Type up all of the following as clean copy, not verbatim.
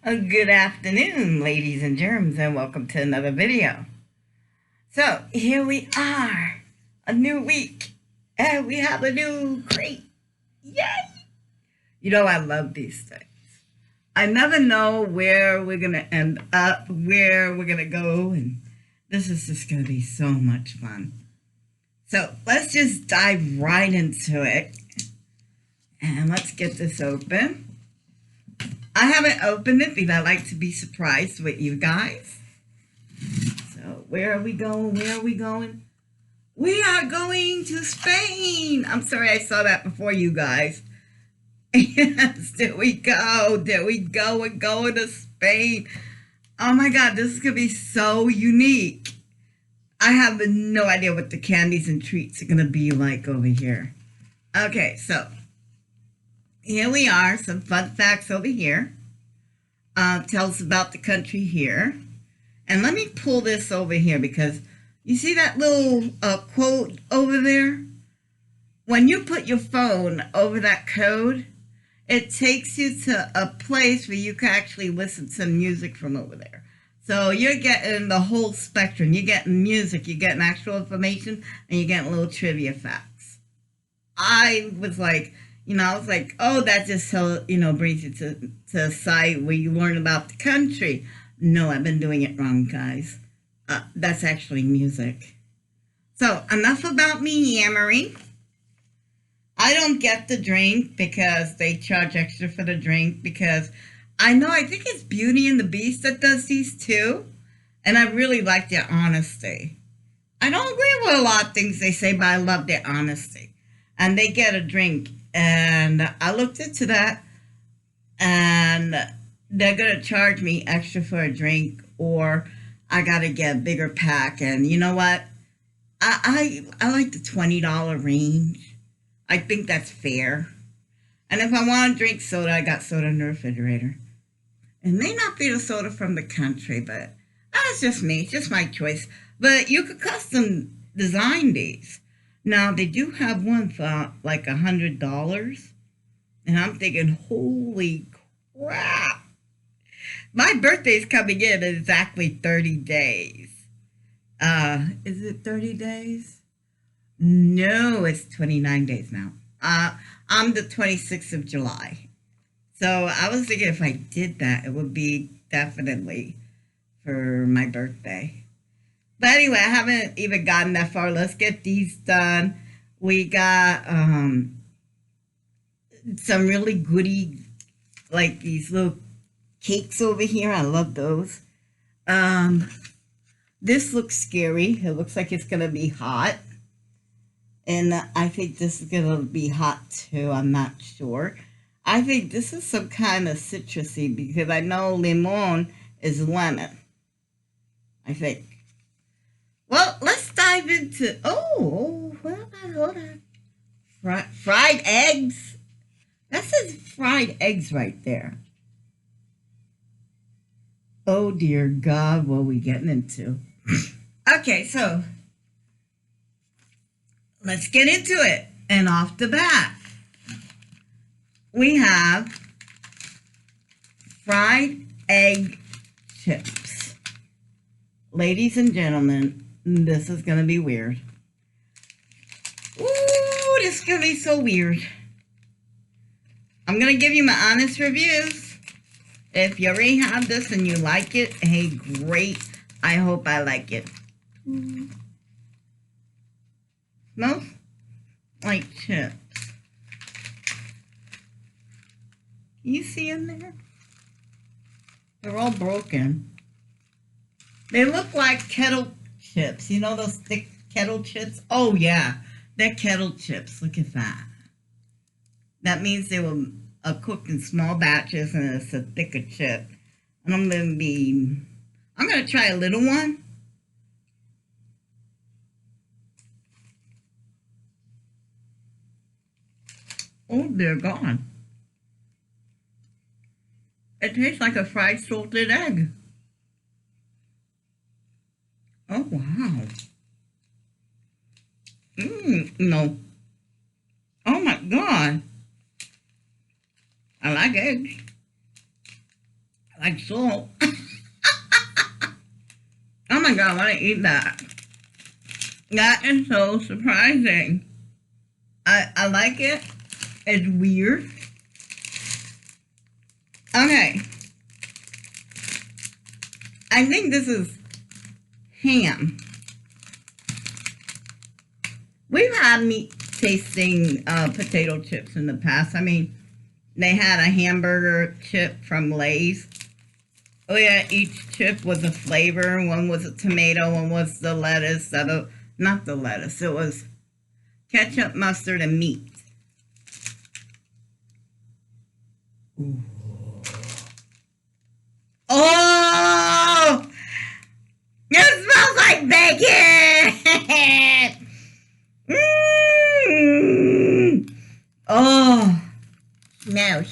Good afternoon, ladies and germs, and welcome to another video. So, here we are, a new week, and we have a new crate. Yay! You know, I love these things. I never know where we're going to end up, where we're going to go, and this is just going to be so much fun. So, let's just dive right into it, and let's get this open. I haven't opened it because I like to be surprised with you guys. So where are we going? Where are we going? We are going to Spain. I'm sorry I saw that before you guys. Yes, there we go. There we go. We're going to Spain. Oh my God, this is going to be so unique. I have no idea what the candies and treats are going to be like over here. Okay, so here we are, some fun facts over here. Tells about the country here. And let me pull this over here because you see that little quote over there? When you put your phone over that code, it takes you to a place where you can actually listen to music from over there. So you're getting the whole spectrum. You're getting music, you're getting actual information, and you're getting little trivia facts. I was like, oh, that just brings you to a site where you learn about the country. No, I've been doing it wrong, guys. That's actually music. So enough about me yammering. I don't get the drink because they charge extra for the drink because I think it's Beauty and the Beast that does these too. And I really like their honesty. I don't agree with a lot of things they say, but I love their honesty. And they get a drink. And I looked into that, and they're going to charge me extra for a drink, or I got to get a bigger pack. And you know what? I like the $20 range. I think that's fair. And if I want to drink soda, I got soda in the refrigerator. It may not be the soda from the country, but that's just me. It's just my choice. But you could custom design these. Now, they do have one for like $100. And I'm thinking, holy crap. My birthday's coming in exactly 30 days. Is it 30 days? No, it's 29 days now. I'm the 26th of July. So I was thinking if I did that, it would be definitely for my birthday. But anyway, I haven't even gotten that far. Let's get these done. We got some really goody, like these little cakes over here. I love those. This looks scary. It looks like it's going to be hot. And I think this is going to be hot too. I'm not sure. I think this is some kind of citrusy because I know limon is lemon. I think. Well, let's dive into. Oh, hold on. Fried eggs. That says fried eggs right there. Oh dear God, what are we getting into? Okay, so let's get into it. And off the bat, we have fried egg chips. Ladies and gentlemen, this is going to be weird. Ooh, this is going to be so weird. I'm going to give you my honest reviews. If you already have this and you like it, hey, great. I hope I like it. Smells like chips. You see in there? They're all broken. They look like kettle chips. You know those thick kettle chips? Oh, yeah. They're kettle chips. Look at that. That means they were cooked in small batches and it's a thicker chip. And I'm going to try a little one. Oh, they're gone. It tastes like a fried salted egg. Oh, wow. No. Oh, my God. I like eggs. like salt. Oh my god, I want to eat that. That is so surprising. I like it. It's weird. Okay. I think this is ham. We've had meat tasting potato chips in the past. I mean, they had a hamburger chip from Lay's. Oh yeah, each chip was a flavor. One was a tomato, one was the lettuce. Not the lettuce. It was ketchup, mustard, and meat. Ooh. Oh! It smells like bacon! Oh! Smell!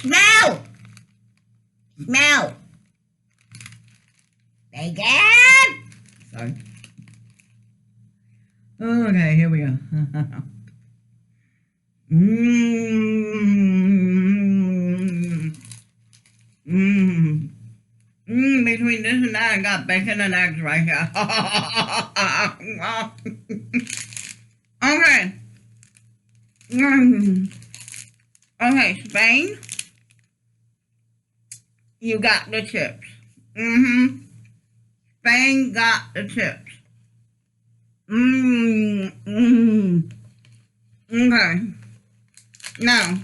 Bacon! Sorry. Okay, here we go. Between this and that, I got bacon and eggs right here. Okay. Okay, Spain. You got the chips. Spain got the chips. Okay. Now,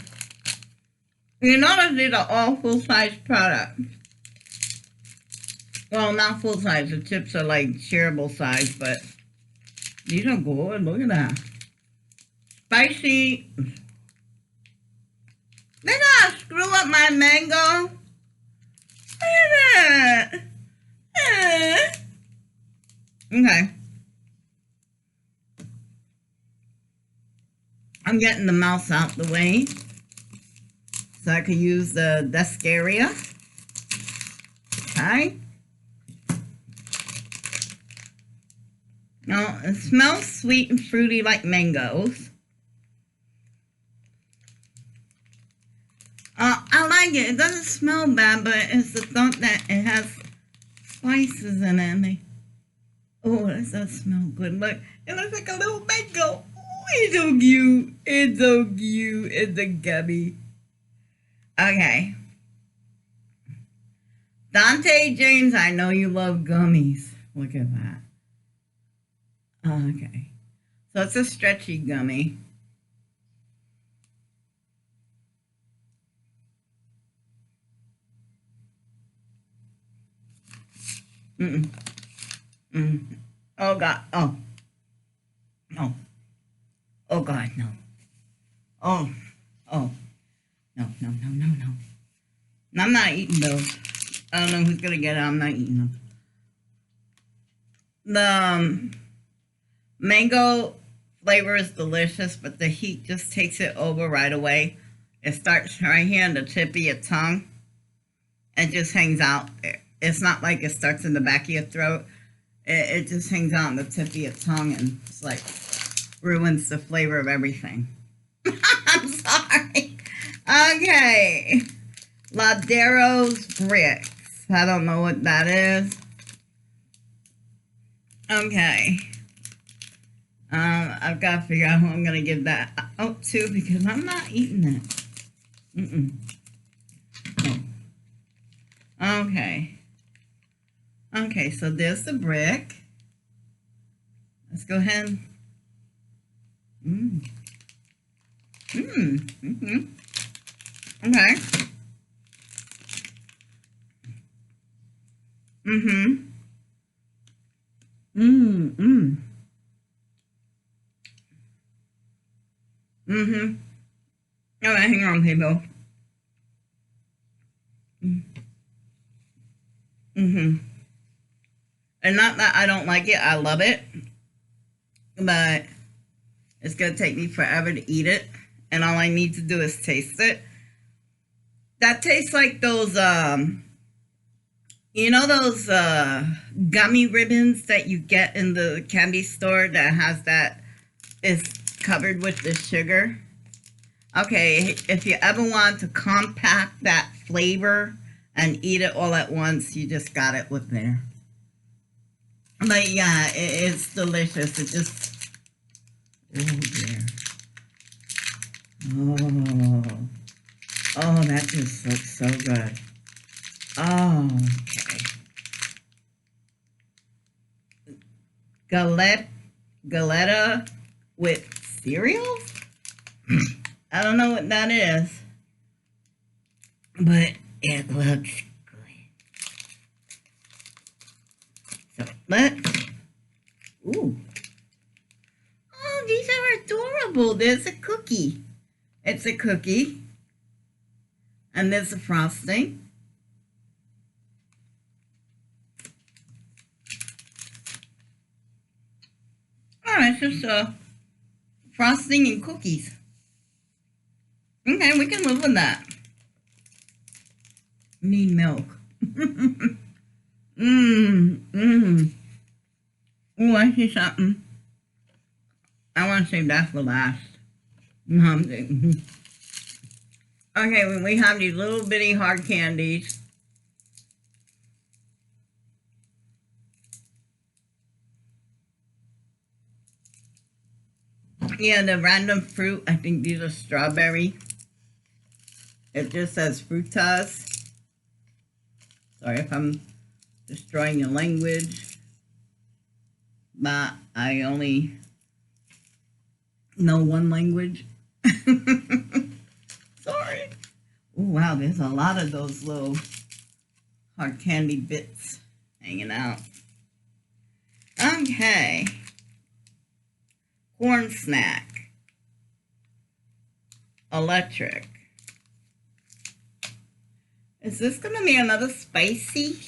you notice these are all full-size products. Well, not full-size. The chips are like shareable size, but these are good. Look at that. Spicy. They gotta screw up my mango. Look at that. Okay. I'm getting the mouse out the way so I could use the desk area. Okay. Now, it smells sweet and fruity like mangoes. I like it. It doesn't smell bad, but it's the thought that it has spices in it. Oh, it does smell good. Look, it looks like a little mango. Oh, it's so cute. It's so cute. It's a gummy. Okay. Dante James, I know you love gummies. Look at that. Okay. So it's a stretchy gummy. Oh God. Oh. No. Oh God, no. Oh. No. I'm not eating those. I don't know who's gonna get it. I'm not eating them. The mango flavor is delicious, but the heat just takes it over right away. It starts right here on the tip of your tongue and just hangs out there. It's not like it starts in the back of your throat. It just hangs out on the tip of your tongue and it's like ruins the flavor of everything. I'm sorry. Okay. Laderos bricks. I don't know what that is. Okay. I've got to figure out who I'm going to give that out to because I'm not eating it. Oh. Okay. Okay, so there's the brick. Let's go ahead. Okay. All right, hang on, people. And not that I don't like it, I love it. But it's going to take me forever to eat it. And all I need to do is taste it. That tastes like those, you know those gummy ribbons that you get in the candy store that has that, is covered with the sugar? Okay, if you ever want to compact that flavor and eat it all at once. You just got it with there. But yeah, it's delicious. It just, oh dear. Oh, that just looks so good. Oh, okay. Galetta with cereals? I don't know what that is, but it looks good. So ooh. Oh, these are adorable. There's a cookie. It's a cookie. And there's a frosting. Oh, it's just frosting and cookies. Okay, we can live with that. Need milk. Oh, I see something. I want to save that for last. Okay, when we have these little bitty hard candies. Yeah, the random fruit, I think these are strawberry. It just says fructose. Sorry if I'm destroying your language, but I only know one language. Sorry. Oh, wow, there's a lot of those little hard candy bits hanging out. Okay. Corn snack. Electric. Is this going to be another spicy?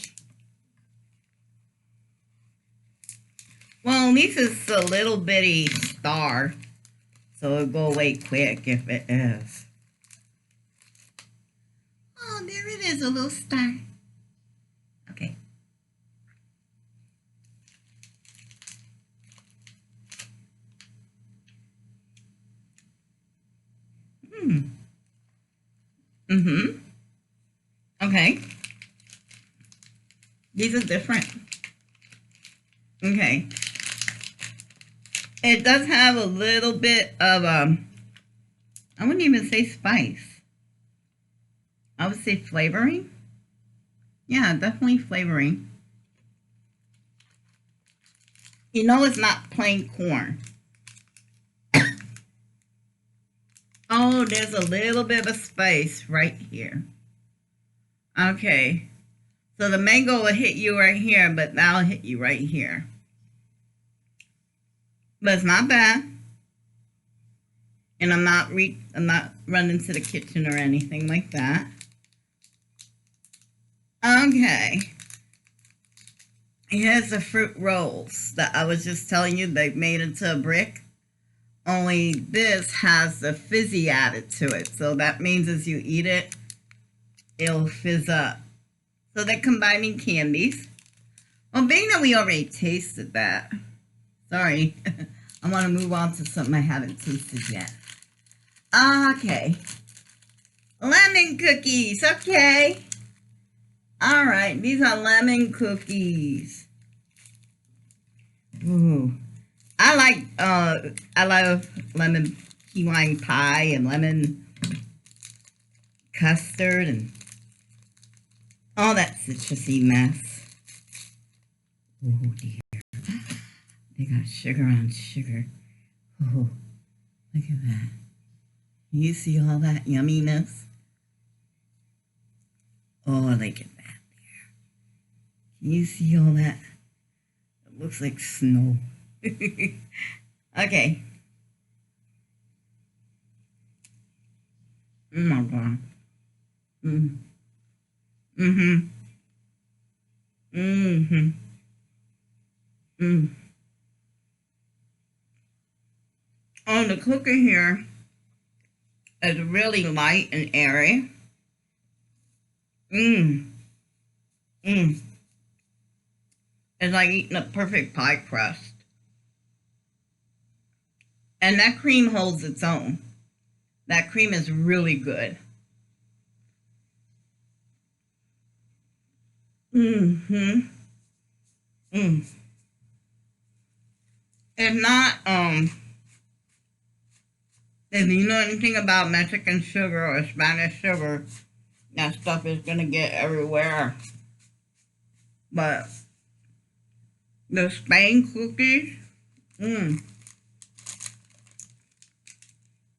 Well, at least it's a little bitty star, so it'll go away quick if it is. Oh, there it is, a little star. Okay. Okay. These are different. Okay. It does have a little bit of, I wouldn't even say spice. I would say flavoring. Yeah, definitely flavoring. You know it's not plain corn. Oh, there's a little bit of a spice right here. Okay. So the mango will hit you right here, but that'll hit you right here. But it's not bad. And I'm not running to the kitchen or anything like that. Okay. Here's the fruit rolls that I was just telling you they made into a brick. Only this has the fizzy added to it. So that means as you eat it, it'll fizz up. So they're combining candies. Well, being that we already tasted that, sorry, I want to move on to something I haven't tasted yet. Okay. Lemon cookies, okay. All right, these are lemon cookies. Ooh. I love lemon key lime pie and lemon custard and all that citrusy mess. Oh dear. They got sugar on sugar. Oh, look at that. You see all that yumminess? Oh, look at that there. Can you see all that? It looks like snow. Okay. Oh my God. Oh, the cookie here is really light and airy. It's like eating a perfect pie crust. And that cream holds its own. That cream is really good. Mm-hmm. Mm. If not, if you know anything about Mexican sugar or Spanish sugar, that stuff is gonna get everywhere. But the Spain cookies, mm,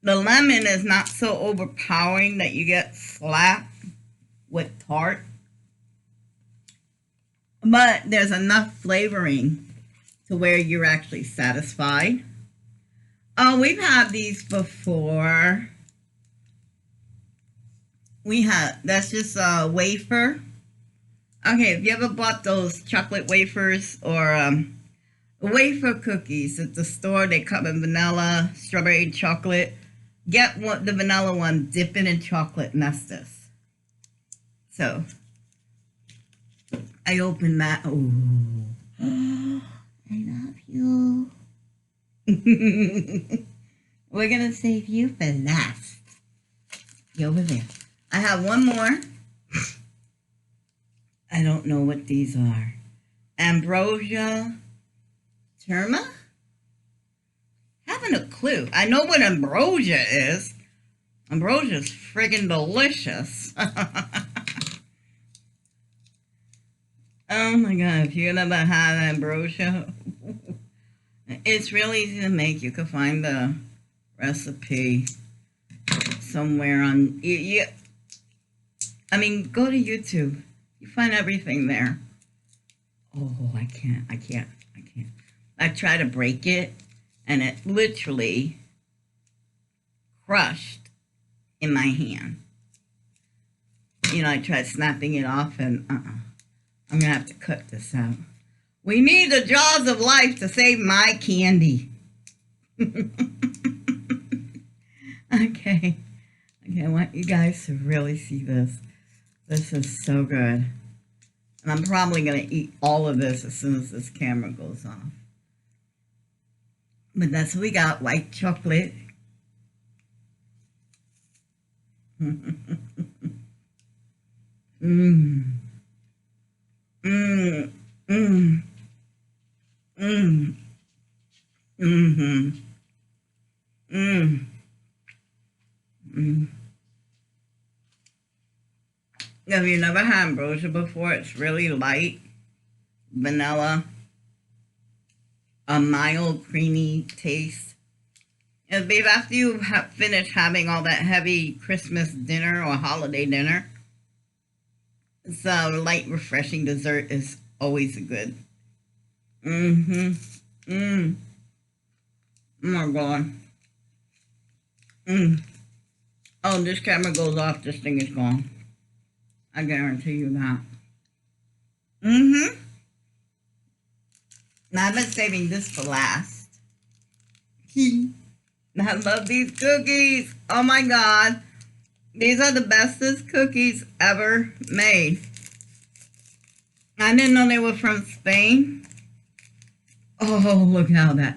the lemon is not so overpowering that you get slapped with tart. But there's enough flavoring to where you're actually satisfied. Oh, we've had these before. That's just a wafer. Okay, if you ever bought those chocolate wafers or wafer cookies at the store, they come in vanilla, strawberry, and chocolate. Get the vanilla one, dip it in chocolate, and that's this. So, I opened that. Oh, I love you. We're going to save you for last. Go over there. I have one more. I don't know what these are. Ambrosia Terma? Haven't a clue. I know what ambrosia is. Ambrosia's friggin' delicious. Oh my god, if you never had ambrosia, it's really easy to make. You can find the recipe somewhere on I mean, go to YouTube. You find everything there. Oh, I can't. I try to break it, and it literally crushed in my hand. You know, I tried snapping it off, and I'm going to have to cut this out. We need the jaws of life to save my candy. Okay, I want you guys to really see this. This is so good. And I'm probably going to eat all of this as soon as this camera goes off. But that's what we got, white chocolate. Mmm. Mmm. Mmm. Mmm. Mmm. Mmm. Mmm. Mmm. If you never had ambrosia before, it's really light, vanilla, a mild creamy taste. And babe, after you have finished having all that heavy Christmas dinner or holiday dinner, so light, refreshing dessert is always good. Mm-hmm. Mm. Oh my god. Mm. Oh, this camera goes off, this thing is gone. I guarantee you that. Mm-hmm. Now I've been saving this for last. I love these cookies. Oh my god. These are the bestest cookies ever made. I didn't know they were from Spain. Oh, look how that.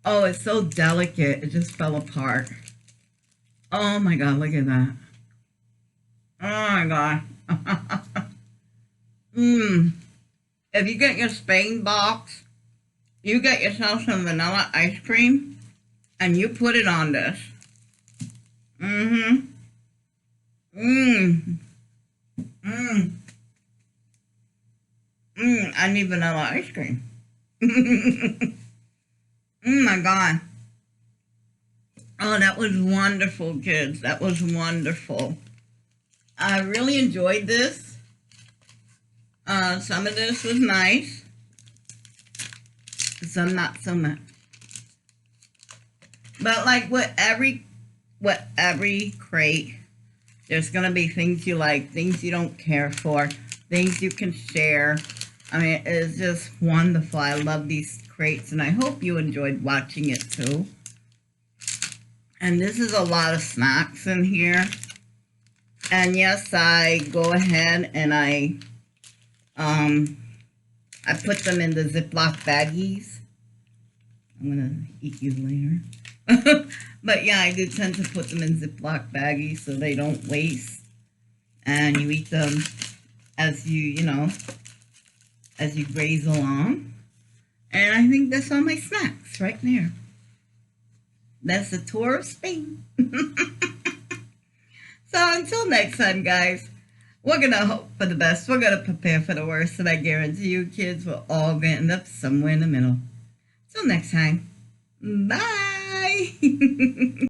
Oh, it's so delicate. It just fell apart. Oh my god, look at that. Oh my god. Mmm. If you get your Spain box, you get yourself some vanilla ice cream and you put it on this. Mm-hmm. Mmm. Mmm. Mmm. I need vanilla ice cream. Oh my god. Oh, that was wonderful, kids. That was wonderful. I really enjoyed this. Some of this was nice. Some not so much. But like with every crate, there's going to be things you like, things you don't care for, things you can share. I mean, it's just wonderful. I love these crates, and I hope you enjoyed watching it too. And this is a lot of snacks in here. And yes, I go ahead and I put them in the Ziploc baggies. I'm going to eat you later. But yeah, I do tend to put them in Ziploc baggies so they don't waste. And you eat them as you know, as you graze along. And I think that's all my snacks right there. That's the tour of Spain. So until next time, guys, we're going to hope for the best. We're going to prepare for the worst. And I guarantee you kids will all end up somewhere in the middle. Till next time. Bye.